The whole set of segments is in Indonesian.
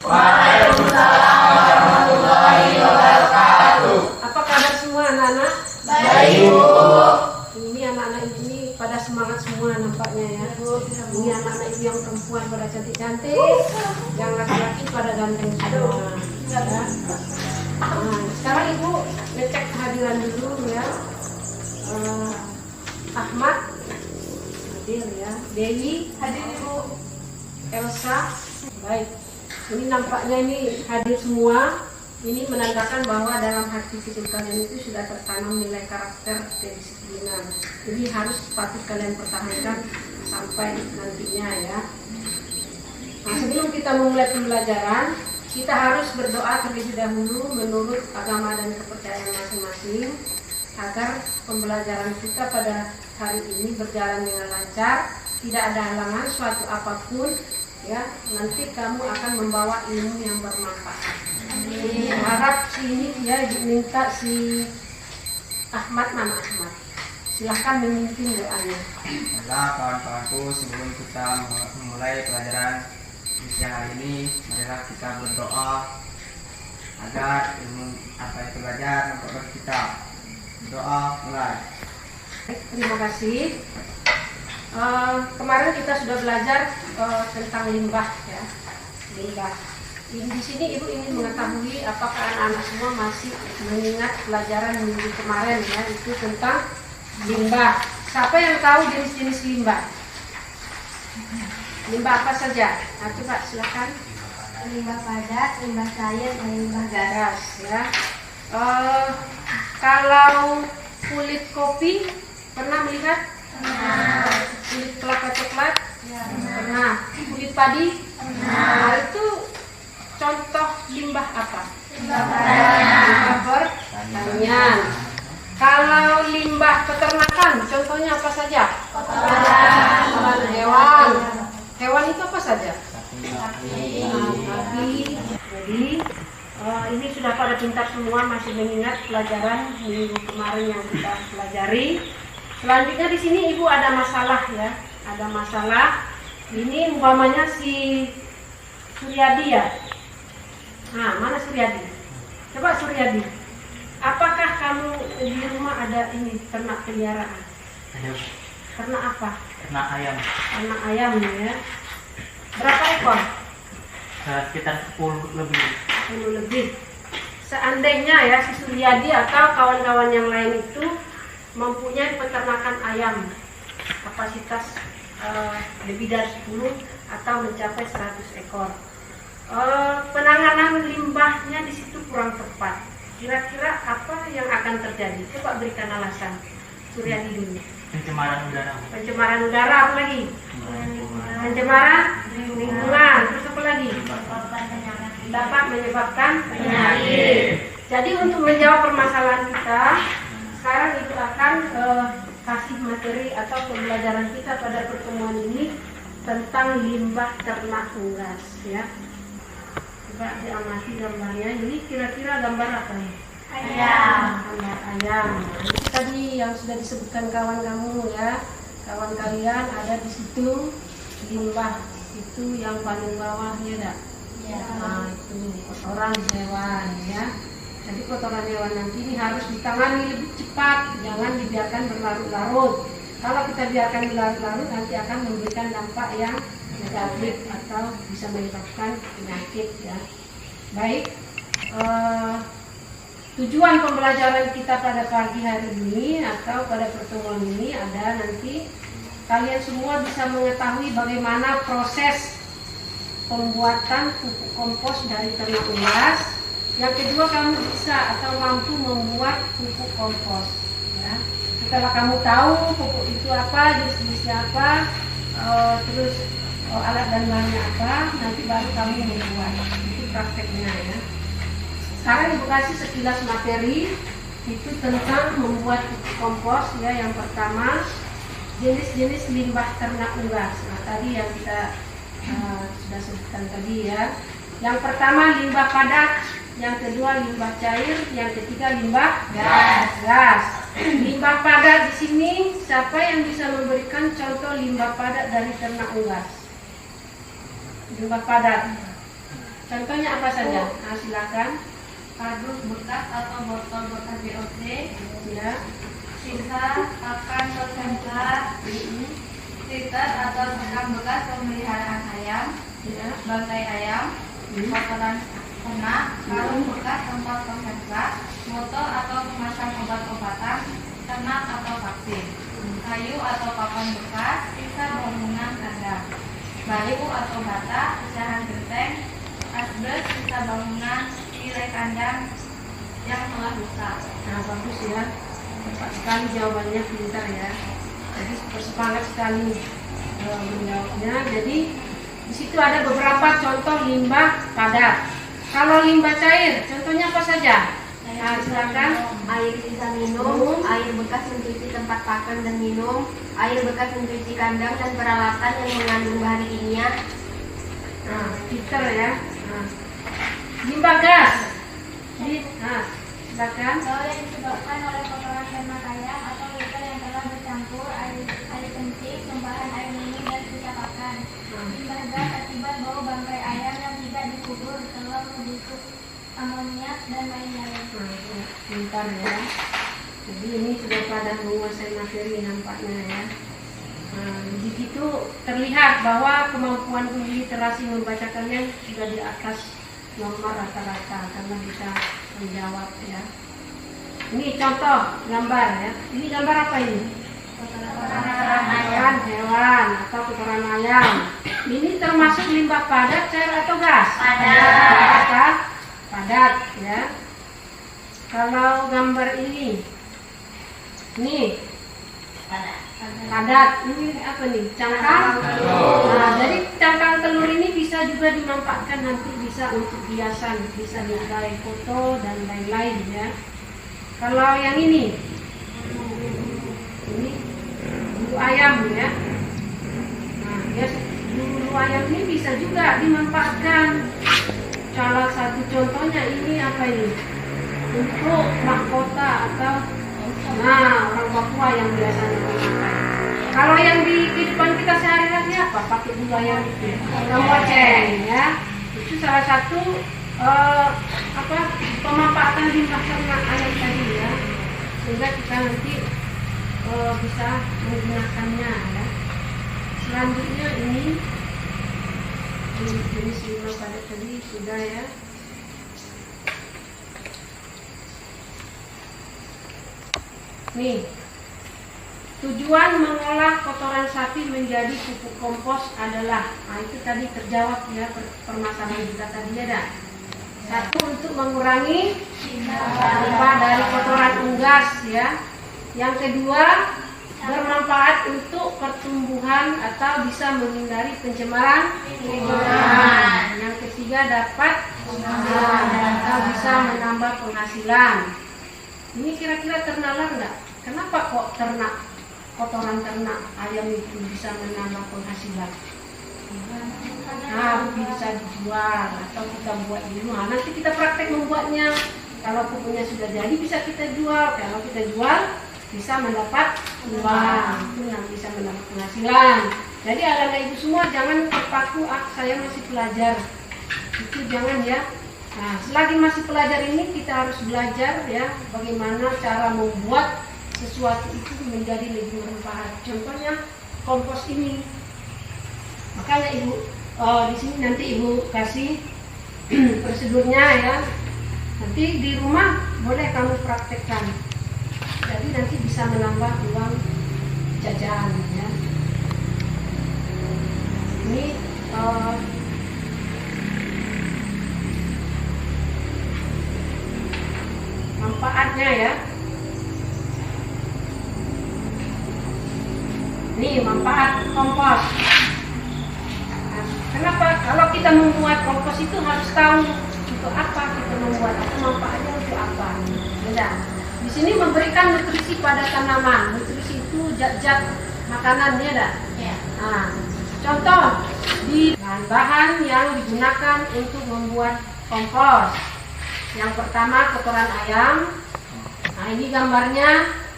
Waalaikumsalam warahmatullahi wabarakatuh. Apa kabar semua anak-anak? Baik, Bu. Ini anak-anak ini pada semangat semua nampaknya ya. Ini anak-anak ibu yang perempuan pada cantik-cantik, yang laki-laki pada ganteng semua. Ya. Nah, sekarang ibu ngecek kehadiran dulu ya. Ahmad hadir ya. Dewi hadir ibu. Elsa baik. Ini nampaknya ini hadir semua. Ini menandakan bahwa dalam hati kecil kalian itu sudah tertanam nilai karakter kedisiplinan. Jadi harus patut kalian pertahankan sampai nantinya ya. Nah, sebelum kita memulai pembelajaran, kita harus berdoa terlebih dahulu menurut agama dan kepercayaan masing-masing agar pembelajaran kita pada hari ini berjalan dengan lancar, tidak ada halangan suatu apapun ya. Nanti kamu akan membawa ilmu yang bermanfaat. Harap sini ya diminta si Ahmad, nama Ahmad. Silahkan memimpin doanya. Baiklah kawan-kawanku, sebelum kita memulai pelajaran di siang hari ini, marilah kita berdoa agar ilmu apa yang kita belajar dapat kita. Doa mulai. Terima kasih. Kemarin kita sudah belajar tentang limbah ya, limbah. Di sini ibu ingin mengetahui apakah anak-anak semua masih mengingat pelajaran minggu kemarin ya, itu tentang limbah. Siapa yang tahu jenis-jenis limbah? Limbah apa saja? Nah, coba silakan. Limbah padat, limbah cair, dan limbah gas. Gas ya. Kalau kulit kopi pernah melihat? Kulit kelapa coklat? Pernah. Kulit padi? Nah, itu contoh limbah apa? Limbah pertanian. Kalau limbah peternakan, contohnya apa saja? Kotoran hewan. Hewan itu apa saja? Sapi. Jadi ini sudah pada pintar semua, masih mengingat pelajaran minggu kemarin yang kita pelajari. Selanjutnya di sini ibu ada masalah ya, ada masalah. Ini umpamanya si Suryadi ya. Nah, mana Suryadi? Coba Suryadi. Apakah kamu di rumah ada ini ternak peliharaan? Ada. Ternak apa? Ternak ayam. Ternak ayam ya. Berapa ekor? Sekitar 10 lebih. 10 lebih. Seandainya ya si Suryadi atau kawan-kawan yang lain itu mempunyai peternakan ayam kapasitas lebih dari 10 atau mencapai 100 ekor. Penanganan limbahnya di situ kurang tepat. Kira-kira apa yang akan terjadi? Coba berikan alasan. Suryadi dulu. Pencemaran udara. Pencemaran udara, apa lagi? Pencemaran lingkungan. Terus apa lagi? Dapat menyebabkan penyakit. Jadi untuk menjawab permasalahan kita, sekarang itu akan kasih materi atau pembelajaran kita pada pertemuan ini tentang limbah ternak unggas ya. Coba diamati gambarnya. Jadi kira-kira gambar apa nih? Ayam. Gambar ayam. Itu tadi yang sudah disebutkan kawan kamu ya. Kawan kalian ada di situ limbah itu yang paling bawah ya dak? Ya. Nah itu kotoran hewan ya. Jadi kotoran hewan nanti ini harus ditangani lebih cepat, jangan dibiarkan berlarut-larut. Kalau kita biarkan berlarut-larut nanti akan memberikan dampak yang negatif atau bisa menyebabkan penyakit ya. Baik, tujuan pembelajaran kita pada pagi hari ini atau pada pertemuan ini ada nanti kalian semua bisa mengetahui bagaimana proses pembuatan pupuk kompos dari ternak unggas. Yang kedua, kamu bisa atau mampu membuat pupuk kompos ya. Setelah kamu tahu pupuk itu apa, jenis-jenisnya apa, terus alat dan bahannya apa, nanti baru kamu membuat. Itu prakteknya ya. Sekarang ibu kasih sekilas materi itu tentang membuat pupuk kompos ya. Yang pertama, jenis-jenis limbah ternak unggas. Nah, tadi yang kita sudah sebutkan tadi ya. Yang pertama limbah padat, yang kedua limbah cair, yang ketiga limbah gas. Limbah padat di sini siapa yang bisa memberikan contoh limbah padat dari ternak unggas? Limbah padat. Contohnya apa saja? Nah, silakan. Kardus bekas atau botol bekas BOC, Ya. sisa pakan konsentrat, liter atau sekam bekas pemeliharaan ayam, Ya. bangkai ayam, kotoran ternak, karung bekas tempat konsentrat, botol atau kemasan obat-obatan, ternak atau vaksin, kayu atau papan bekas, sisa bangunan kandang, baliho atau bata, pecahan genteng, asbes, sisa bangunan, tirai kandang yang telah rusak. Nah, bagus ya. Cepat sekali jawabannya, pintar ya. Jadi bersemangat sekali menjawabnya. Jadi di situ ada beberapa contoh limbah padat. Kalau limbah cair, contohnya apa saja? Nah, silakan. Air sisa minum, air bekas mencuci tempat pakan dan minum, air bekas mencuci kandang dan peralatan yang mengandung bahan kimia. Nah, pintar ya. Nah, limbah gas. Nah, silakan. Kalau yang disebabkan oleh kotoran ternak ayam atau litter yang telah bercampur air kencing, tumpahan air minum dan sisa pakan. Limbah gas akibat bau bangkai ayam yang tidak dikubur, telur membusuk, amoniak dan lain-lain. Nah, pintar ya. Jadi ini sudah pada menguasai materi nampaknya ya. Nah, di situ terlihat bahwa kemampuan uji literasi membaca kalian sudah di atas nomor rata-rata karena bisa menjawab ya. Ini contoh gambar ya. Ini gambar apa ini? Kotoran hewan atau kotoran ayam. Ini termasuk limbah padat, cair atau gas? Padat. Padat ya. Kalau gambar ini padat. Ini apa nih? Cangkang. Nah, jadi cangkang telur ini bisa juga dimanfaatkan nanti bisa untuk hiasan, bisa dikai foto dan lain-lain ya. Kalau yang ini bulu ayam ya. Nah, ya bulu ayam ini bisa juga dimanfaatkan. Salah satu contohnya ini apa ini? Untuk mahkota atau orang Papua yang biasanya memakai. Kalau yang di kehidupan kita sehari-hari apa? Pakai bulu ayam itu, kamboceng ya. Itu salah satu pemanfaatan limbah ternak ayam tadi ya, sehingga kita nanti bisa menggunakannya ya. Selanjutnya ini jenis limbah padat tadi sudah ya. Nih, tujuan mengolah kotoran sapi menjadi pupuk kompos adalah, nah itu tadi terjawab ya permasalahan kita tadi ada. Satu, untuk mengurangi limbah dari kotoran unggas ya. Yang kedua, bermanfaat untuk pertumbuhan atau bisa menghindari pencemaran lingkungan. Yang ketiga, dapat atau bisa menambah penghasilan. Ini kira-kira ternalar nggak? Kenapa kok kotoran ternak ayam itu bisa menambah penghasilan? Nah, bisa dijual atau kita buat di rumah. Nanti kita praktek membuatnya. Kalau pupuknya sudah jadi bisa kita jual. Kalau kita jual bisa mendapat uang. Itu yang bisa mendapat penghasilan. Jadi anak-anak ibu semua jangan terpaku, saya masih pelajar. Itu jangan ya. Nah, selagi masih pelajar ini kita harus belajar ya bagaimana cara membuat sesuatu itu menjadi lebih bermanfaat. Contohnya kompos ini. Makanya ibu di sini nanti ibu kasih prosedurnya ya. Nanti di rumah boleh kamu praktekkan. Jadi nanti bisa menambah uang jajan ya. Ini manfaatnya ya. Ini manfaat kompos. Nah, kenapa? Kalau kita membuat kompos itu harus tahu untuk apa kita membuat atau manfaatnya untuk apa. Beda. Di sini memberikan nutrisi pada tanaman. Nutrisi itu zat-zat makanannya dah. Nah, contoh di bahan-bahan yang digunakan untuk membuat kompos. Yang pertama kotoran ayam. Nah, ini gambarnya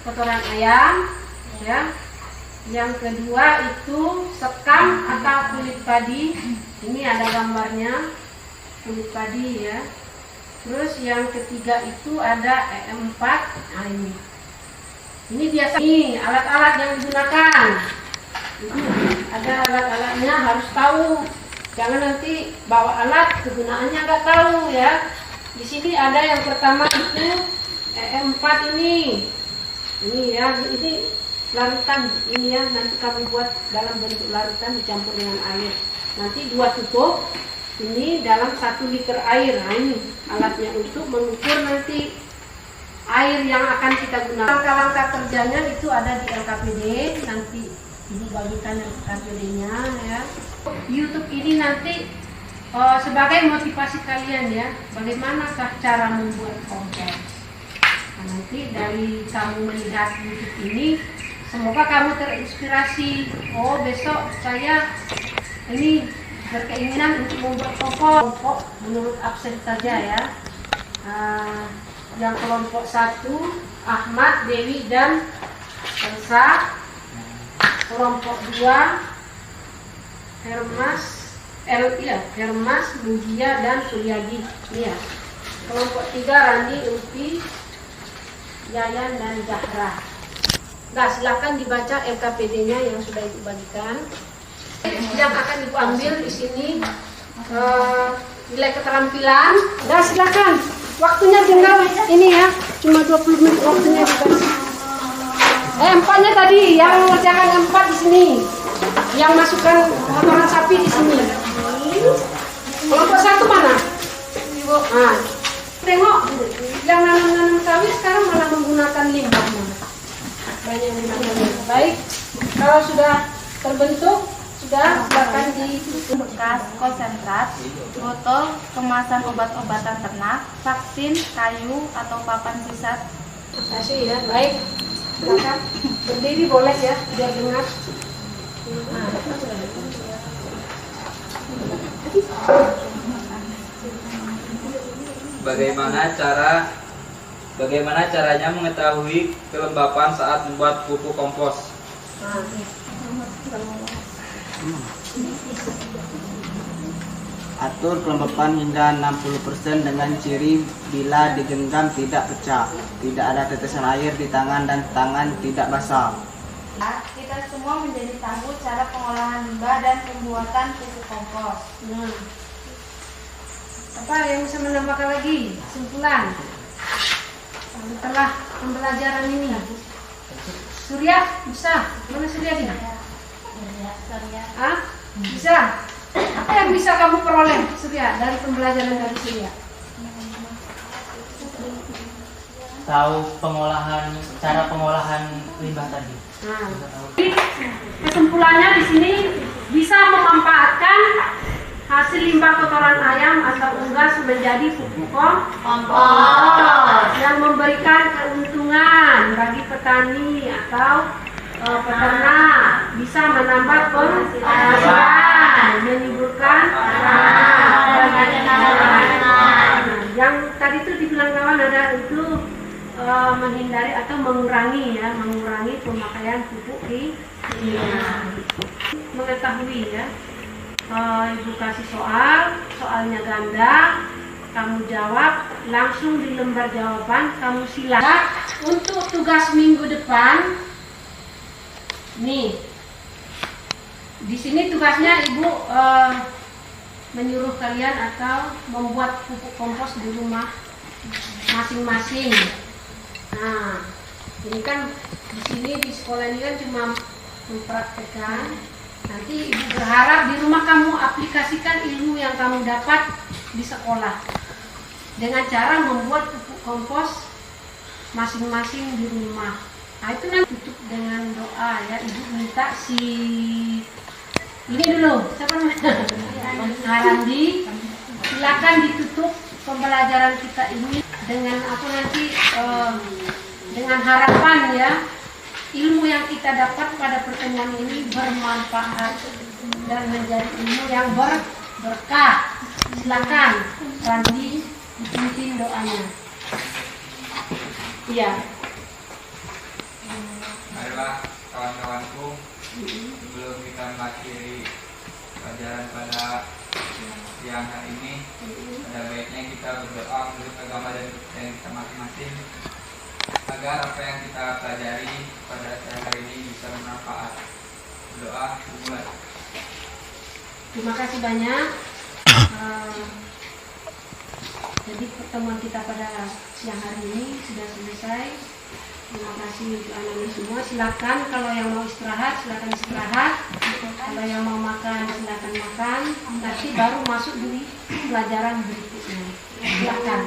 kotoran ayam ya. Yang kedua itu sekam atau kulit padi. Ini ada gambarnya. kulit padi ya. Terus yang ketiga itu ada EM4. Nah ini biasa nih alat-alat yang digunakan. Ada alat-alatnya, harus tahu. Jangan nanti bawa alat kegunaannya nggak tahu ya. Di sini ada yang pertama itu EM4 ini. Ini ya, ini larutan ini ya, nanti kamu buat dalam bentuk larutan dicampur dengan air. Nanti 2 tutup ini dalam 1 liter air. Nah ini alatnya untuk mengukur nanti air yang akan kita gunakan. Langkah-langkah kerjanya itu ada di LKPD, nanti ibu bagikan LKPD-nya ya. YouTube ini nanti sebagai motivasi kalian ya, bagaimanakah cara membuat konten. Nah, nanti dari kamu melihat YouTube ini, semoga kamu terinspirasi. Oh besok saya ini berkeinginan untuk membuat kelompok menurut absen saja ya. Yang kelompok 1 Ahmad, Dewi dan Elsa. Kelompok 2 Hermas, Mugia dan Suryadi. Ya. Kelompok 3 Rani, Ulfi, Yayan dan Zahra. Nah, silakan dibaca LKPD-nya yang sudah ibu bagikan. Yang akan ibu ambil di sini nilai keterampilan. Nah, silakan. Waktunya tinggal ini ya, cuma 20 menit waktunya dikasih. Empatnya tadi yang mengerjakan 4 di sini, yang masukkan kotoran sapi di sini. Kelompok 1 mana? Nah, tengok yang nanam-nanam sawit sekarang malah menggunakan limbahnya. Banyak yang menggunakan. Baik, kalau sudah terbentuk, sudah silakan di bekas, konsentrat, botol, kemasan obat-obatan ternak, vaksin, kayu atau papan sisa. kasih ya. Baik, silakan berdiri boleh ya, biar dengar. Bagaimana caranya mengetahui kelembapan saat membuat pupuk kompos? Atur kelembapan hingga 60% dengan ciri bila digenggam tidak pecah, tidak ada tetesan air di tangan dan tangan tidak basah. Kita semua menjadi tahu cara pengolahan limbah dan pembuatan pupuk kompos. Nah, apa yang bisa menambahkan lagi? Kesimpulan setelah pembelajaran ini. Surya bisa? Mana Surya dia? Ah, bisa. Apa yang bisa kamu peroleh Surya dari pembelajaran dari Surya? Tahu cara pengolahan limbah tadi. Nah, kesimpulannya di sini bisa memanfaatkan hasil limbah kotoran ayam atau unggas menjadi pupuk kompos yang memberikan keuntungan bagi petani atau peternak, bisa menambah penghasilan, menimbulkan yang tadi itu dibilang kawan ada itu menghindari atau mengurangi pemakaian pupuk di mengetahui ya. Ibu kasih soalnya ganda, kamu jawab langsung di lembar jawaban, kamu silakan. Untuk tugas minggu depan, nih, di sini tugasnya ibu menyuruh kalian atau membuat pupuk kompos di rumah masing-masing. Nah, ini kan di sini di sekolah ini kan cuma mempraktekkan. Nanti ibu berharap di rumah kamu aplikasikan ilmu yang kamu dapat di sekolah dengan cara membuat pupuk kompos masing-masing di rumah. Nah itu nanti tutup dengan doa ya. Ibu minta si ini dulu, siapa namanya? Randi, silakan ditutup pembelajaran kita ini dengan apa nanti dengan harapan ya. Ilmu yang kita dapat pada pertemuan ini bermanfaat dan menjadi ilmu yang berkah. Silakan Randi dipimpin doanya. Iya. Marilah kawan-kawanku, sebelum kita mengakhiri pelajaran pada siang hari ini, ada baiknya kita berdoa menurut agama dan kepercayaan kita masing-masing, agar apa yang kita pelajari pada siang hari ini bisa bermanfaat. Berdoa dimulai. Terima kasih banyak. Jadi pertemuan kita pada siang hari ini sudah selesai. Terima kasih untuk anak-anak semua. Silakan kalau yang mau istirahat, silakan istirahat. Kalau yang mau makan, silakan makan. Nanti baru masuk di pelajaran berikutnya. Silakan.